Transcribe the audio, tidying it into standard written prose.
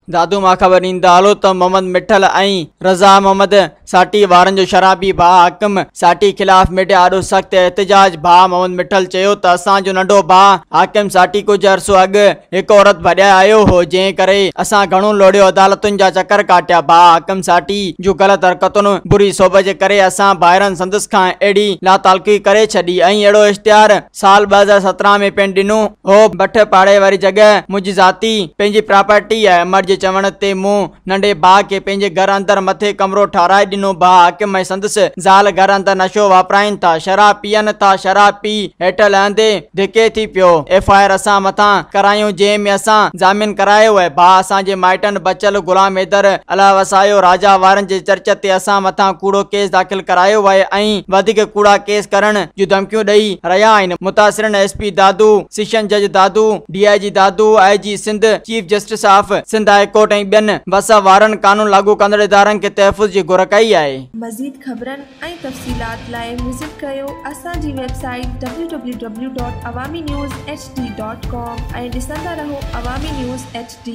दादू मां ख़बर ॾींदा हलो त मोहम्मद मिठल ऐं रज़ा मोहम्मद साटी वारनि जो शराबी भाउ हाकिम साटी ख़िलाफ़ मीडिया ॾाढो सख़्तु एहतिजाज। भाउ मोहम्मद मिठल चयो त असांजो नंढो भाउ हाकिम साटी कुझु अरसो अॻु हिकु औरत भॼाए आयो हो, जंहिं करे असां घणो लोड़ियो, अदालतुनि जा चकर काटिया। भाउ हाकिम साटी जूं ग़लति हरकतुनि बुरी सोभ जे करे असां ॿाहिरनि संदसि खां अहिड़ी लातालकी करे छॾी ऐं अहिड़ो इश्तिहार साल 2017 में पिण ॾिनो हो, भठ पाड़े वारी जॻह मुंहिंजी ज़ाती पंहिंजी प्रॉपर्टी आहे। अमर जे चवण ते मूं नंढे भाउ खे पंहिंजे घर अंदर मथे कमरो ठाराए ॾिनो। भाउ हाकिम ऐं संदसि ज़ाल घर अंदर नशो वापराइनि था, शराब पीअनि था, शराब पी हेठ लहंदे धिके थी पियो। FIR असां मथां करायूं, जंहिं में असां ज़ामीन करायो आहे। भाउ असांजे माइटनि बचल गुलाम हैदर अला वसायो राजा वारनि जे चर्च ते असां मथां कूड़ो केस दाख़िल करायो आहे ऐं वधीक कूड़ा केस करण जूं धमकियूं ॾेई रहिया आहिनि। मुतासिरन SP दादू, सेशन जज Dadu, DIG Dadu, IG Sindh, chief justice of Sindh high court ऐं ॿियनि वस वारनि कानून लागू कंदड़ इदारनि खे तहफ़ुज़ जी घुर कई आहे। मज़ीद ख़बरनि ऐं तफ़सीलात लाइ विज़िट कयो असांजी वेबसाइट www.awamiNewsHD.com ऐं ॾिसंदा रहो अवामी न्यूज़ HD।